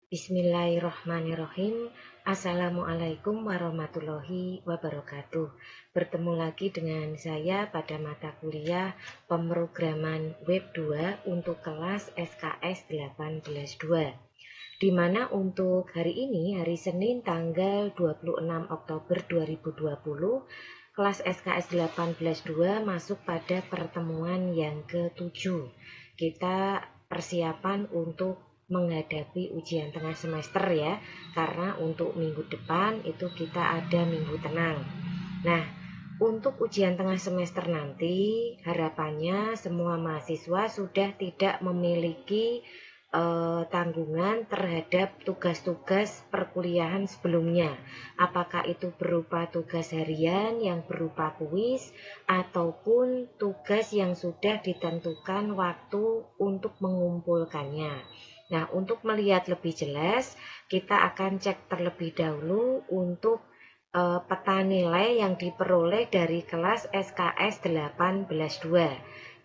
Bismillahirrahmanirrahim. Assalamualaikum warahmatullahi wabarakatuh. Bertemu lagi dengan saya pada mata kuliah pemrograman web 2 untuk kelas SKS 18-2. Di mana untuk hari ini, hari Senin tanggal 26 Oktober 2020, kelas SKS 18-2 masuk pada pertemuan yang ke-7. Kita persiapan untuk menghadapi ujian tengah semester ya, karena untuk minggu depan itu kita ada minggu tenang. Nah, untuk ujian tengah semester nanti harapannya semua mahasiswa sudah tidak memiliki tanggungan terhadap tugas-tugas perkuliahan sebelumnya, apakah itu berupa tugas harian yang berupa kuis ataupun tugas yang sudah ditentukan waktu untuk mengumpulkannya. Nah, untuk melihat lebih jelas, kita akan cek terlebih dahulu untuk peta nilai yang diperoleh dari kelas SKS 18-2.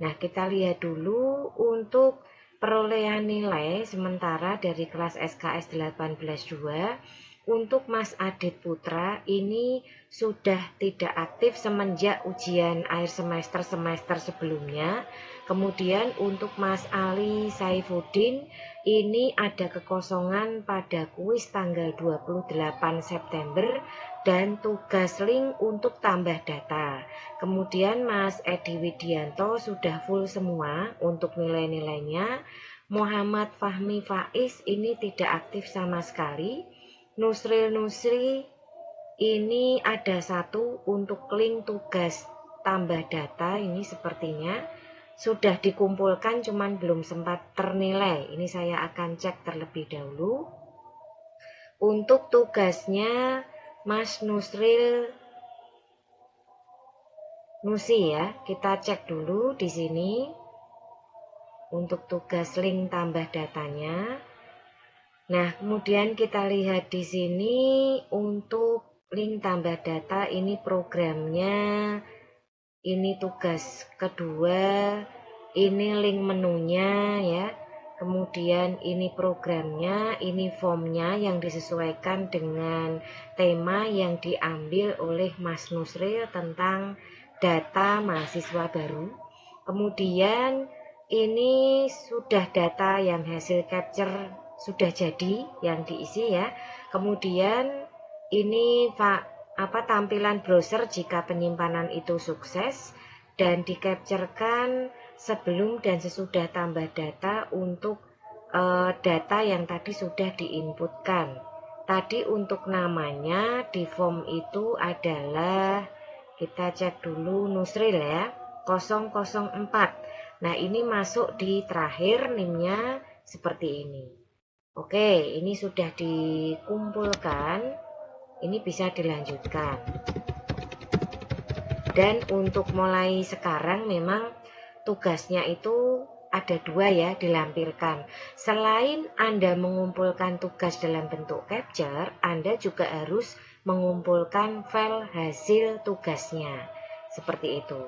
Nah, kita lihat dulu untuk perolehan nilai sementara dari kelas SKS 18-2. Untuk Mas Adit Putra ini sudah tidak aktif semenjak ujian akhir semester sebelumnya. Kemudian untuk Mas Ali Saifuddin ini ada kekosongan pada kuis tanggal 28 September dan tugas link untuk tambah data. Kemudian Mas Edi Widianto sudah full semua untuk nilai-nilainya. Muhammad Fahmi Faiz ini tidak aktif sama sekali. Nusril Nusri ini ada satu untuk link tugas tambah data, ini sepertinya sudah dikumpulkan cuman belum sempat ternilai. Ini saya akan cek terlebih dahulu. Untuk tugasnya Mas Nusril Nusi ya, kita cek dulu di sini. Untuk tugas link tambah datanya. Nah, kemudian kita lihat di sini untuk link tambah data ini programnya. Ini tugas kedua, ini link menunya ya. Kemudian ini programnya, ini formnya yang disesuaikan dengan tema yang diambil oleh Mas Nusril tentang data mahasiswa baru. Kemudian ini sudah data yang hasil capture sudah jadi yang diisi ya. Kemudian ini tampilan browser jika penyimpanan itu sukses dan di-capturekan sebelum dan sesudah tambah data untuk data yang tadi sudah diinputkan. Tadi untuk namanya di form itu adalah, kita cek dulu Nusril ya, 004. Nah, ini masuk di terakhir, NIM-nya seperti ini. Oke, ini sudah dikumpulkan. Ini bisa dilanjutkan. Dan untuk mulai sekarang memang tugasnya itu ada dua ya dilampirkan. Selain Anda mengumpulkan tugas dalam bentuk capture, Anda juga harus mengumpulkan file hasil tugasnya. Seperti itu.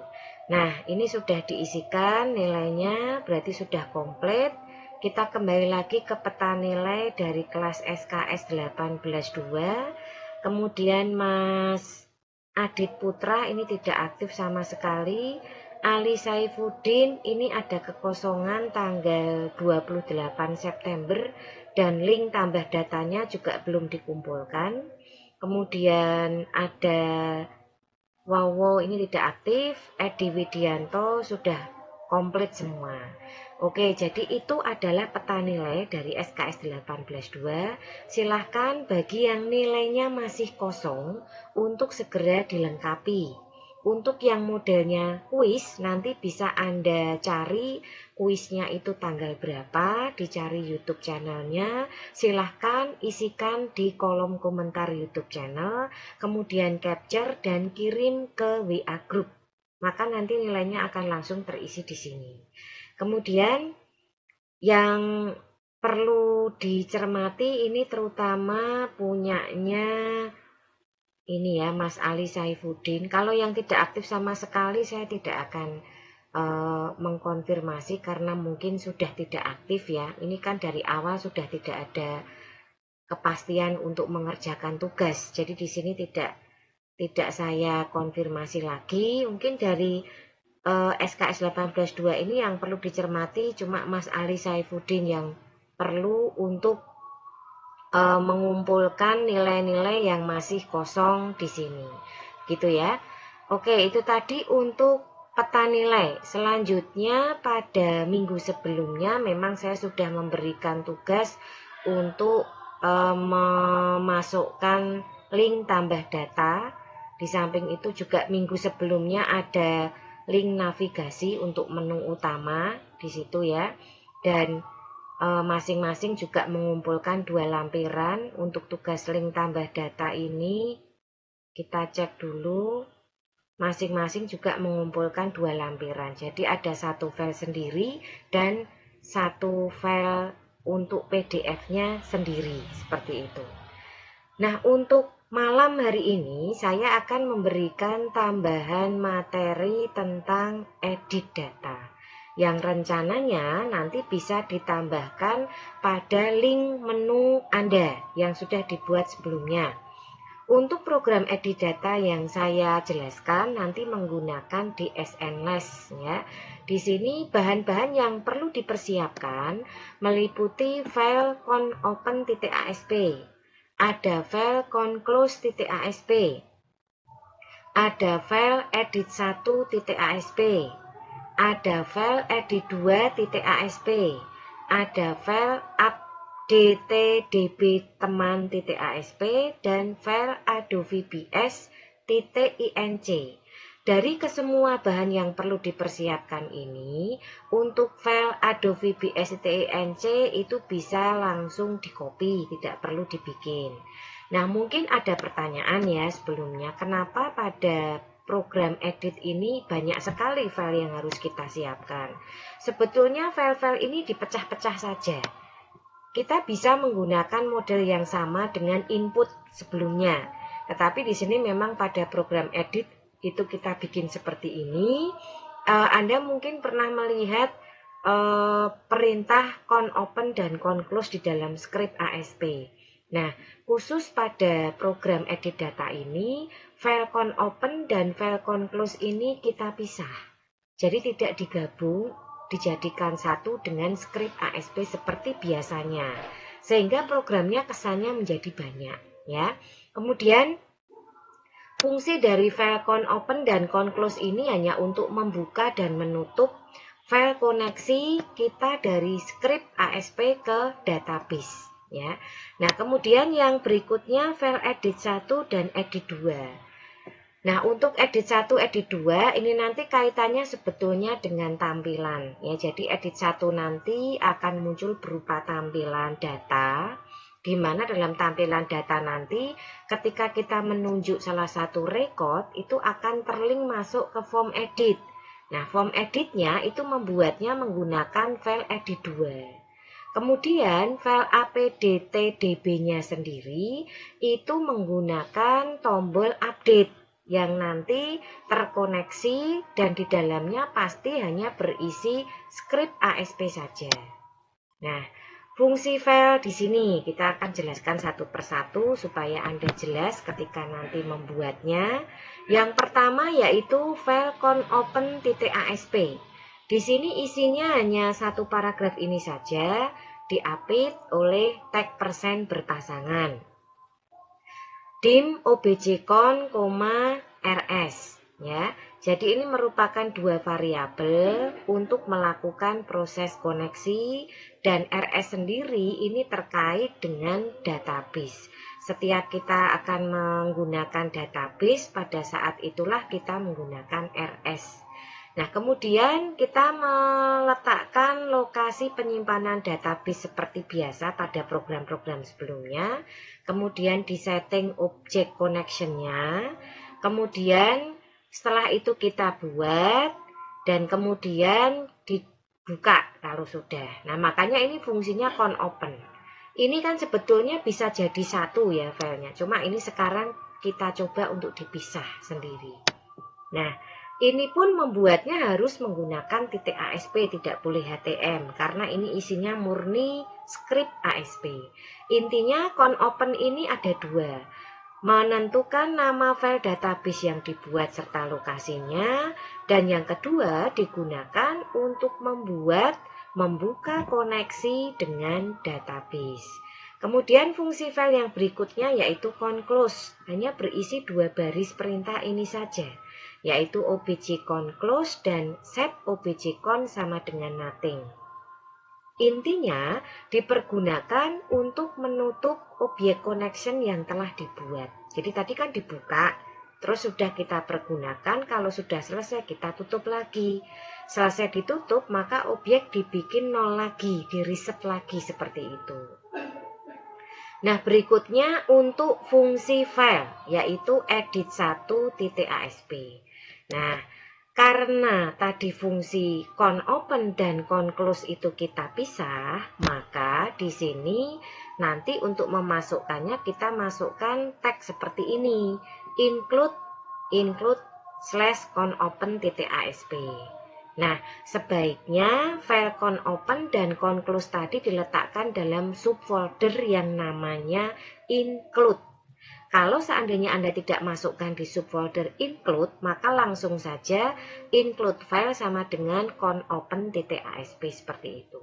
Nah, ini sudah diisikan nilainya, berarti sudah komplit. Kita kembali lagi ke peta nilai dari kelas SKS 18-2. Kemudian Mas Adit Putra ini tidak aktif sama sekali. Ali Saifuddin ini ada kekosongan tanggal 28 September dan link tambah datanya juga belum dikumpulkan. Kemudian ada Wawo ini tidak aktif. Edi Widianto sudah komplit semua. Oke, jadi itu adalah peta nilai dari SKS 18-2. Silahkan bagi yang nilainya masih kosong untuk segera dilengkapi. Untuk yang modelnya kuis, nanti bisa Anda cari kuisnya itu tanggal berapa, dicari YouTube channelnya. Silahkan isikan di kolom komentar YouTube channel, kemudian capture dan kirim ke WA group. Maka nanti nilainya akan langsung terisi di sini. Kemudian yang perlu dicermati ini terutama punyanya ini ya Mas Ali Saifuddin. Kalau yang tidak aktif sama sekali saya tidak akan mengkonfirmasi karena mungkin sudah tidak aktif ya. Ini kan dari awal sudah tidak ada kepastian untuk mengerjakan tugas. Jadi di sini tidak saya konfirmasi lagi. Mungkin dari SKS 18.2 ini yang perlu dicermati cuma Mas Ali Saifuddin yang perlu untuk mengumpulkan nilai-nilai yang masih kosong di sini. Gitu ya. Oke, itu tadi untuk peta nilai. Selanjutnya pada minggu sebelumnya memang saya sudah memberikan tugas untuk memasukkan link tambah data. Di samping itu juga minggu sebelumnya ada link navigasi untuk menu utama di situ ya. Dan masing-masing juga mengumpulkan 2 lampiran. Untuk tugas link tambah data ini kita cek dulu. Masing-masing juga mengumpulkan 2 lampiran. Jadi ada satu file sendiri dan satu file untuk PDF-nya sendiri, seperti itu. Nah, untuk malam hari ini saya akan memberikan tambahan materi tentang edit data yang rencananya nanti bisa ditambahkan pada link menu Anda yang sudah dibuat sebelumnya. Untuk program edit data yang saya jelaskan nanti menggunakan DSN Less ya. Di sini bahan-bahan yang perlu dipersiapkan meliputi file conopen.asp, ada file conclose.asp, ada file edit1.asp, ada file edit2.asp, ada file update.dbteman.asp, dan file adovbs.inc. Dari kesemua bahan yang perlu dipersiapkan ini, untuk file adovbs.inc itu bisa langsung di-copy, tidak perlu dibikin. Nah, mungkin ada pertanyaan ya sebelumnya, kenapa pada program edit ini banyak sekali file yang harus kita siapkan? Sebetulnya file-file ini dipecah-pecah saja. Kita bisa menggunakan model yang sama dengan input sebelumnya. Tetapi di sini memang pada program edit itu kita bikin seperti ini. Anda mungkin pernah melihat perintah conopen dan conclose di dalam script ASP. Nah, khusus pada program edit data ini, file conopen dan file conclose ini kita pisah. Jadi tidak digabung, dijadikan satu dengan script ASP seperti biasanya. Sehingga programnya kesannya menjadi banyak. Ya. Kemudian, fungsi dari file conopen dan conclose ini hanya untuk membuka dan menutup file koneksi kita dari script ASP ke database. Ya. Nah, kemudian yang berikutnya file edit 1 dan edit 2. Nah, untuk edit 1, edit 2 ini nanti kaitannya sebetulnya dengan tampilan. Ya, jadi edit 1 nanti akan muncul berupa tampilan data, di mana dalam tampilan data nanti ketika kita menunjuk salah satu record itu akan terlink masuk ke form edit. Nah, form editnya itu membuatnya menggunakan file edit 2. Kemudian file apdtdb-nya sendiri itu menggunakan tombol update yang nanti terkoneksi dan di dalamnya pasti hanya berisi script ASP saja. Nah, fungsi file di sini kita akan jelaskan satu persatu supaya Anda jelas ketika nanti membuatnya. Yang pertama yaitu file conopen.asp. Di sini isinya hanya satu paragraf ini saja, diapit oleh tag persen berpasangan. dim objcon, rs ya. Jadi ini merupakan 2 variabel untuk melakukan proses koneksi dan rs sendiri ini terkait dengan database. Setiap kita akan menggunakan database, pada saat itulah kita menggunakan rs. Nah, kemudian kita meletakkan lokasi penyimpanan database seperti biasa pada program-program sebelumnya. Kemudian disetting object connection-nya. Kemudian setelah itu kita buat dan kemudian dibuka kalau sudah. Nah, makanya ini fungsinya conopen. Ini kan sebetulnya bisa jadi satu ya filenya. Cuma ini sekarang kita coba untuk dipisah sendiri. Nah, ini pun membuatnya harus menggunakan .asp, tidak boleh htm, karena ini isinya murni script ASP. Intinya ConOpen ini ada dua. Menentukan nama file database yang dibuat serta lokasinya, dan yang kedua digunakan untuk membuka koneksi dengan database. Kemudian fungsi file yang berikutnya yaitu conclose, hanya berisi dua baris perintah ini saja, yaitu obj conclose dan set obj con sama dengan nothing. Intinya dipergunakan untuk menutup objek connection yang telah dibuat. Jadi tadi kan dibuka, terus sudah kita pergunakan, kalau sudah selesai kita tutup lagi. Selesai ditutup maka objek dibikin nol lagi, di reset lagi seperti itu. Nah berikutnya untuk fungsi file, yaitu edit1.asp. Nah karena tadi fungsi ConOpen dan ConClose itu kita pisah, maka di sini nanti untuk memasukkannya kita masukkan teks seperti ini, include /ConOpen.asp. Nah, sebaiknya file ConOpen dan ConClose tadi diletakkan dalam subfolder yang namanya include. Kalau seandainya Anda tidak masukkan di subfolder include, maka langsung saja include file sama dengan ConOpen.asp seperti itu.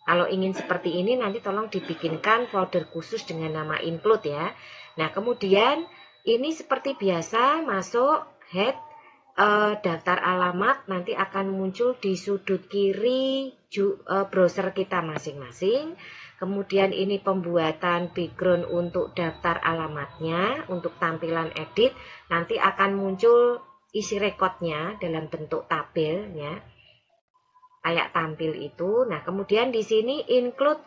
Kalau ingin seperti ini nanti tolong dibikinkan folder khusus dengan nama include ya. Nah kemudian ini seperti biasa masuk head daftar alamat, nanti akan muncul di sudut kiri browser kita masing-masing. Kemudian ini pembuatan background untuk daftar alamatnya, untuk tampilan edit, nanti akan muncul isi rekodnya dalam bentuk tabel ya. Kayak tampil itu. Nah, kemudian di sini include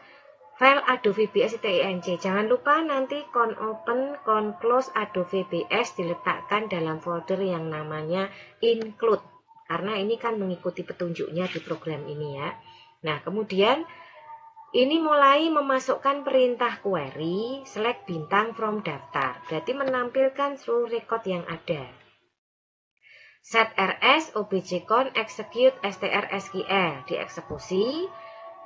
file Adobe BS-INC. Jangan lupa nanti ConOpen, ConClose, Adobe BS diletakkan dalam folder yang namanya include. Karena ini kan mengikuti petunjuknya di program ini ya. Nah, kemudian ini mulai memasukkan perintah query select bintang from daftar. Berarti menampilkan seluruh record yang ada. Set rs obj con execute str_sql dieksekusi.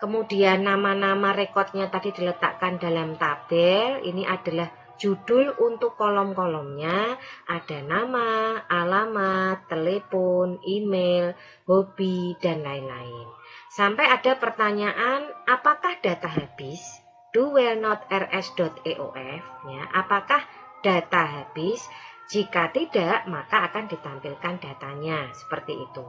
Kemudian nama-nama rekodnya tadi diletakkan dalam tabel. Ini adalah judul untuk kolom-kolomnya. Ada nama, alamat, telepon, email, hobi, dan lain-lain. Sampai ada pertanyaan, apakah data habis? Do well not rs.eof, ya, apakah data habis? Jika tidak, maka akan ditampilkan datanya, seperti itu.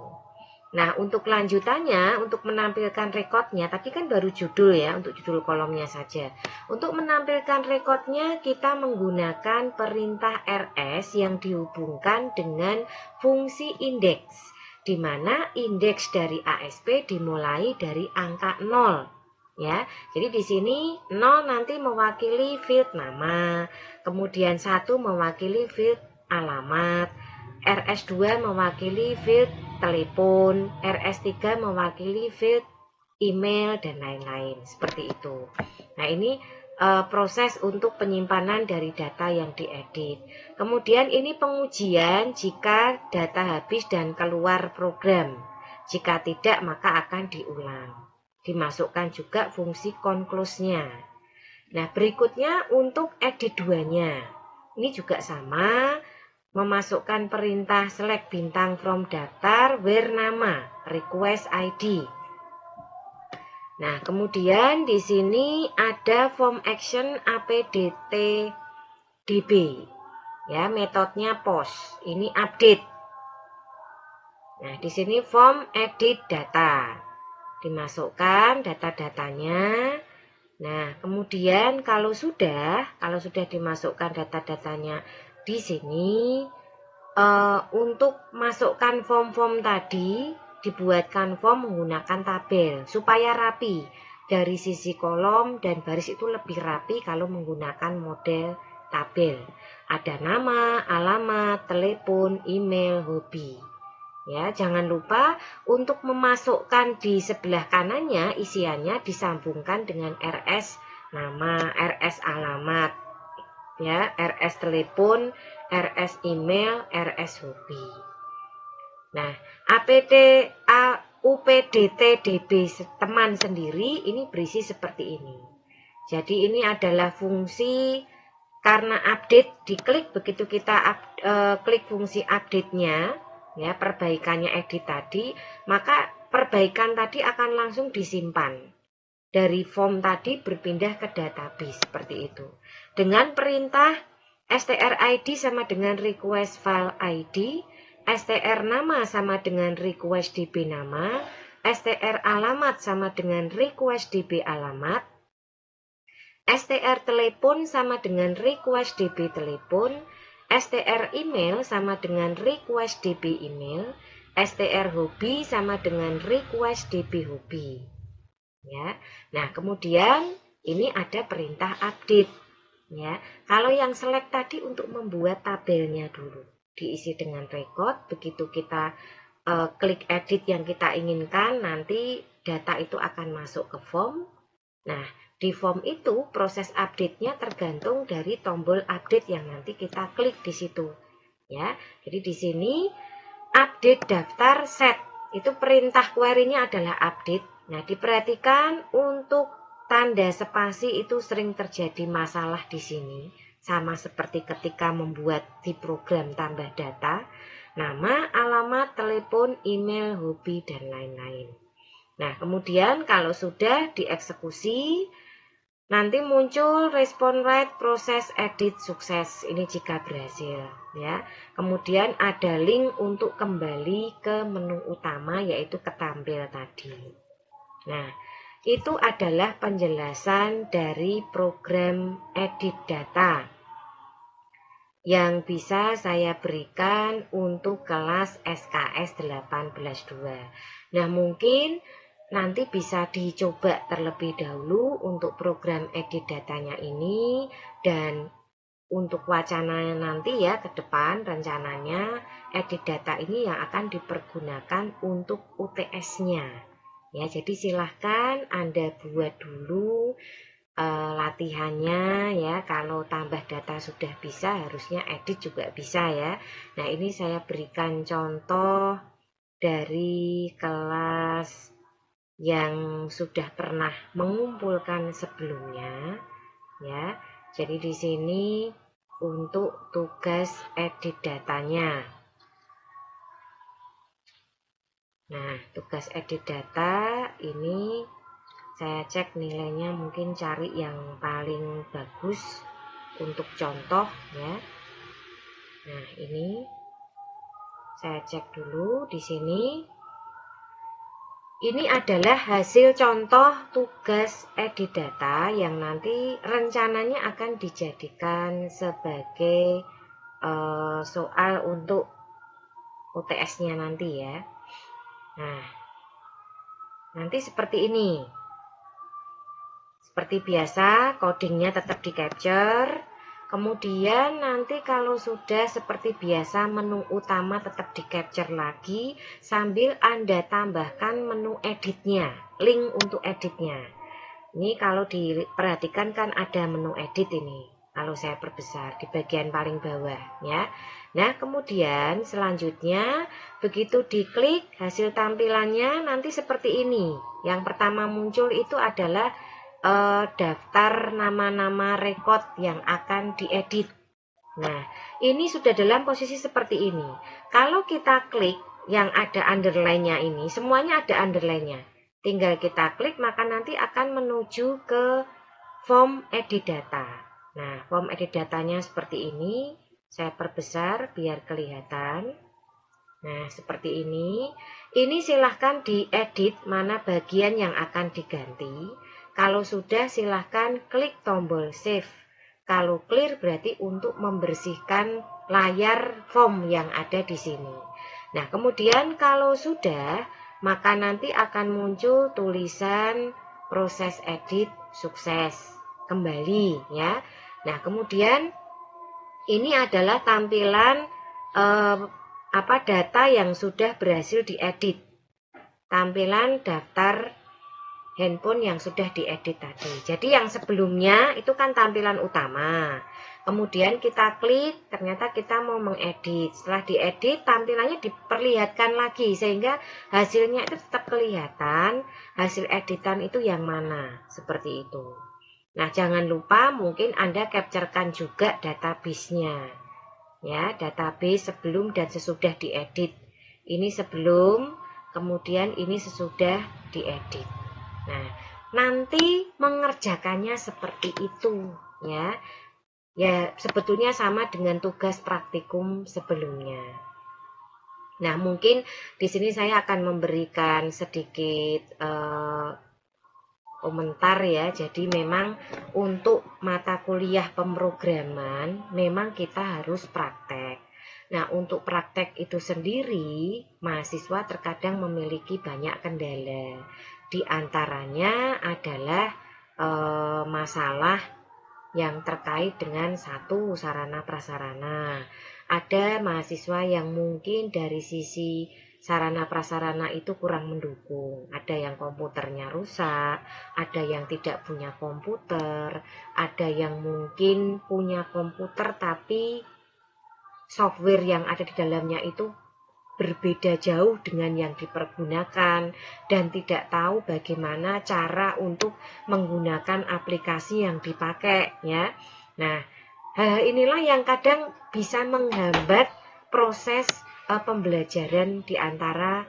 Nah, untuk lanjutannya, untuk menampilkan rekodnya, tadi kan baru judul ya, untuk judul kolomnya saja. Untuk menampilkan rekodnya, kita menggunakan perintah rs yang dihubungkan dengan fungsi indeks, di mana indeks dari ASP dimulai dari angka 0. Ya, jadi di sini 0 nanti mewakili field nama, kemudian 1 mewakili field alamat, RS2 mewakili field telepon, RS3 mewakili field email, dan lain-lain, seperti itu. Nah, ini proses untuk penyimpanan dari data yang diedit. Kemudian ini pengujian jika data habis dan keluar program. Jika tidak, maka akan diulang. Dimasukkan juga fungsi conclose-nya. Nah, berikutnya untuk edit 2-nya. Ini juga sama, memasukkan perintah select bintang from daftar where nama, request ID. Nah, kemudian di sini ada form action apdtdb. Ya, metodenya post. Ini update. Nah, di sini form edit data. Dimasukkan data-datanya. Nah, kemudian kalau sudah dimasukkan data-datanya di sini, untuk masukkan form-form tadi, dibuatkan form menggunakan tabel supaya rapi. Dari sisi kolom dan baris itu lebih rapi kalau menggunakan model tabel. Ada nama, alamat, telepon, email, hobi. Ya, jangan lupa untuk memasukkan di sebelah kanannya isiannya disambungkan dengan RS nama, RS alamat, ya, RS telepon, RS email, RS hobi. Nah, UPDT-DB teman sendiri ini berisi seperti ini. Jadi ini adalah fungsi karena update, diklik begitu kita klik fungsi update-nya, ya perbaikannya edit tadi, maka perbaikan tadi akan langsung disimpan. Dari form tadi berpindah ke database seperti itu. Dengan perintah str_id sama dengan request file ID, str nama sama dengan request db nama, str alamat sama dengan request db alamat, str telepon sama dengan request db telepon, str email sama dengan request db email, str hobi sama dengan request db hobi. Ya. Nah, kemudian ini ada perintah update. Ya. Kalau yang select tadi untuk membuat tabelnya dulu. Diisi dengan record, begitu kita klik edit yang kita inginkan, nanti data itu akan masuk ke form. Nah, di form itu proses update-nya tergantung dari tombol update yang nanti kita klik di situ. Ya. Jadi di sini update daftar set. Itu perintah query-nya adalah update. Nah, diperhatikan untuk tanda spasi itu sering terjadi masalah di sini. Sama seperti ketika membuat di program tambah data, nama, alamat, telepon, email, hobi, dan lain-lain. Nah, kemudian kalau sudah dieksekusi, nanti muncul respon rate proses edit sukses. Ini jika berhasil, ya. Kemudian ada link untuk kembali ke menu utama, yaitu ke tampil tadi. Nah, itu adalah penjelasan dari program edit data yang bisa saya berikan untuk kelas SKS 18.2. Nah, mungkin nanti bisa dicoba terlebih dahulu untuk program edit datanya ini, dan untuk wacananya nanti ya ke depan rencananya edit data ini yang akan dipergunakan untuk UTS-nya. Ya, jadi silahkan Anda buat dulu latihannya ya. Kalau tambah data sudah bisa, harusnya edit juga bisa ya. Nah, ini saya berikan contoh dari kelas yang sudah pernah mengumpulkan sebelumnya ya. Jadi di sini untuk tugas edit datanya. Nah, tugas edit data ini saya cek nilainya, mungkin cari yang paling bagus untuk contoh ya. Nah, ini saya cek dulu di sini. Ini adalah hasil contoh tugas edit data yang nanti rencananya akan dijadikan sebagai soal untuk UTS-nya nanti ya. Nah, nanti seperti ini. Seperti biasa, codingnya tetap di capture. Kemudian nanti kalau sudah seperti biasa, menu utama tetap di capture lagi, sambil Anda tambahkan menu editnya, link untuk editnya. Ini kalau diperhatikan kan ada menu edit ini. Kalau saya perbesar di bagian paling bawah ya. Nah, kemudian selanjutnya begitu diklik hasil tampilannya nanti seperti ini. Yang pertama muncul itu adalah daftar nama-nama record yang akan diedit. Nah, ini sudah dalam posisi seperti ini. Kalau kita klik yang ada underline-nya ini, semuanya ada underline-nya. Tinggal kita klik, maka nanti akan menuju ke form edit data. Nah, form edit datanya seperti ini. Saya perbesar biar kelihatan. Nah, seperti ini. Ini silahkan diedit mana bagian yang akan diganti. Kalau sudah, silahkan klik tombol save. Kalau clear berarti untuk membersihkan layar form yang ada di sini. Nah, kemudian kalau sudah, maka nanti akan muncul tulisan proses edit sukses kembali ya. Nah, kemudian ini adalah tampilan data yang sudah berhasil diedit. Tampilan daftar handphone yang sudah diedit tadi. Jadi yang sebelumnya itu kan tampilan utama. Kemudian kita klik, ternyata kita mau mengedit. Setelah diedit, tampilannya diperlihatkan lagi sehingga hasilnya itu tetap kelihatan. Hasil editan itu yang mana, seperti itu. Nah, jangan lupa mungkin Anda capturekan juga database-nya. Ya, database sebelum dan sesudah diedit. Ini sebelum, kemudian ini sesudah diedit. Nah, nanti mengerjakannya seperti itu, ya. Ya, sebetulnya sama dengan tugas praktikum sebelumnya. Nah, mungkin di sini saya akan memberikan sedikit komentar ya. Jadi memang untuk mata kuliah pemrograman memang kita harus praktek. Nah, untuk praktek itu sendiri mahasiswa terkadang memiliki banyak kendala. Di antaranya adalah masalah yang terkait dengan satu sarana prasarana. Ada mahasiswa yang mungkin dari sisi sarana prasarana itu kurang mendukung. Ada yang komputernya rusak, ada yang tidak punya komputer, ada yang mungkin punya komputer tapi software yang ada di dalamnya itu berbeda jauh dengan yang dipergunakan dan tidak tahu bagaimana cara untuk menggunakan aplikasi yang dipakai ya. Nah, hal inilah yang kadang bisa menghambat proses pembelajaran di antara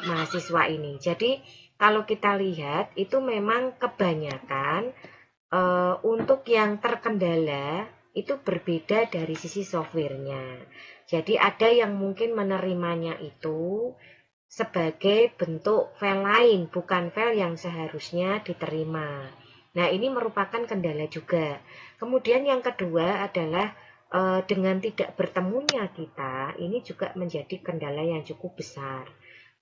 mahasiswa ini. Jadi kalau kita lihat itu memang kebanyakan untuk yang terkendala itu berbeda dari sisi softwarenya. Jadi ada yang mungkin menerimanya itu sebagai bentuk file lain, bukan file yang seharusnya diterima. Nah, ini merupakan kendala juga. Kemudian yang kedua adalah dengan tidak bertemunya kita, ini juga menjadi kendala yang cukup besar.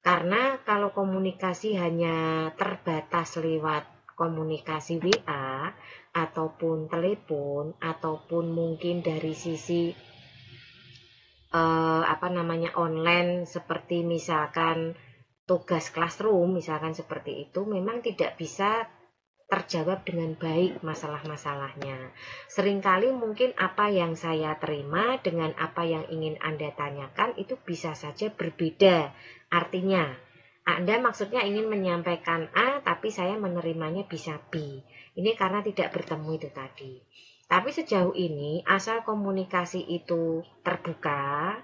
Karena kalau komunikasi hanya terbatas lewat komunikasi WA ataupun telepon ataupun mungkin dari sisi online seperti misalkan tugas classroom misalkan seperti itu memang tidak bisa terjawab dengan baik masalah-masalahnya. Seringkali mungkin apa yang saya terima dengan apa yang ingin Anda tanyakan itu bisa saja berbeda. Artinya, Anda maksudnya ingin menyampaikan A, tapi saya menerimanya bisa B. Ini karena tidak bertemu itu tadi. Tapi sejauh ini, asal komunikasi itu terbuka,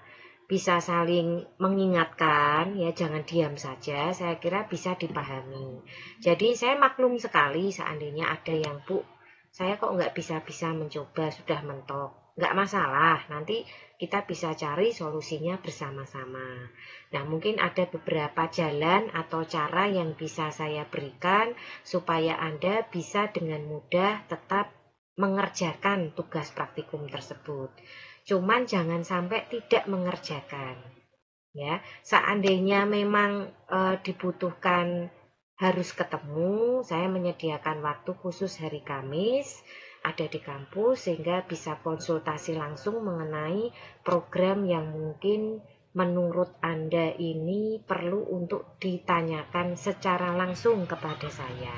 bisa saling mengingatkan, ya jangan diam saja, saya kira bisa dipahami. Jadi saya maklum sekali seandainya ada yang, Bu, saya kok nggak bisa-bisa mencoba, sudah mentok. Nggak masalah, nanti kita bisa cari solusinya bersama-sama. Nah, mungkin ada beberapa jalan atau cara yang bisa saya berikan supaya Anda bisa dengan mudah tetap mengerjakan tugas praktikum tersebut. Cuman jangan sampai tidak mengerjakan. Ya, seandainya memang dibutuhkan harus ketemu, saya menyediakan waktu khusus hari Kamis ada di kampus sehingga bisa konsultasi langsung mengenai program yang mungkin menurut Anda ini perlu untuk ditanyakan secara langsung kepada saya.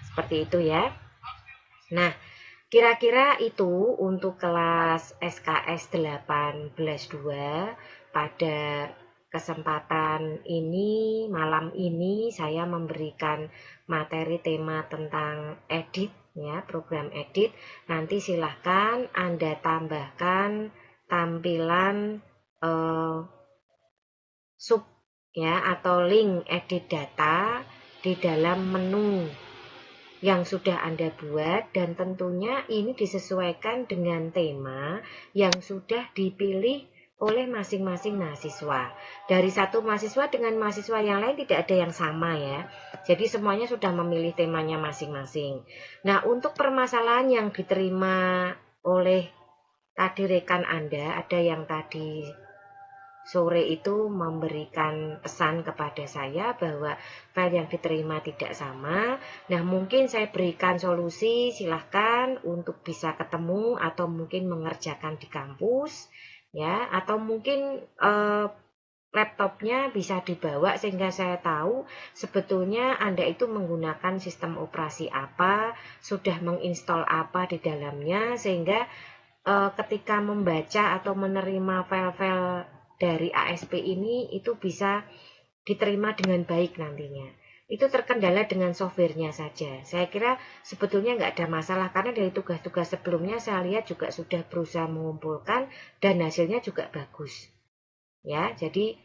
Seperti itu ya. Nah, kira-kira itu untuk kelas SKS 18.2 pada kesempatan ini, malam ini saya memberikan materi tema tentang edit ya, program edit. Nanti silahkan Anda tambahkan tampilan sub ya atau link edit data di dalam menu yang sudah Anda buat dan tentunya ini disesuaikan dengan tema yang sudah dipilih oleh masing-masing mahasiswa. Dari satu mahasiswa dengan mahasiswa yang lain tidak ada yang sama ya. Jadi semuanya sudah memilih temanya masing-masing. Nah, untuk permasalahan yang diterima oleh tadi rekan Anda, ada yang tadi sore itu memberikan pesan kepada saya bahwa file yang diterima tidak sama. Nah, mungkin saya berikan solusi, silahkan untuk bisa ketemu atau mungkin mengerjakan di kampus, ya, atau mungkin laptopnya bisa dibawa sehingga saya tahu sebetulnya Anda itu menggunakan sistem operasi apa, sudah menginstal apa di dalamnya, sehingga ketika membaca atau menerima file-file dari ASP ini itu bisa diterima dengan baik nantinya. Itu terkendala dengan softwarenya saja. Saya kira sebetulnya nggak ada masalah karena dari tugas-tugas sebelumnya saya lihat juga sudah berusaha mengumpulkan dan hasilnya juga bagus. Ya, jadi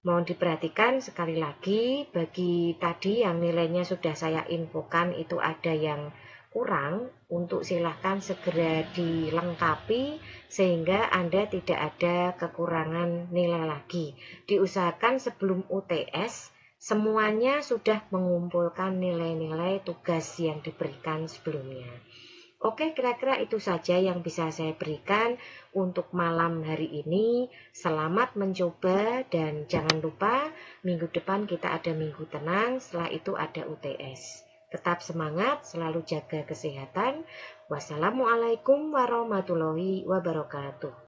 mohon diperhatikan sekali lagi bagi tadi yang nilainya sudah saya infokan itu ada yang kurang, untuk silahkan segera dilengkapi sehingga Anda tidak ada kekurangan nilai lagi. Diusahakan sebelum UTS semuanya sudah mengumpulkan nilai-nilai tugas yang diberikan sebelumnya. Oke, kira-kira itu saja yang bisa saya berikan untuk malam hari ini. Selamat mencoba dan jangan lupa minggu depan kita ada minggu tenang, setelah itu ada UTS. Tetap semangat, selalu jaga kesehatan. Wassalamualaikum warahmatullahi wabarakatuh.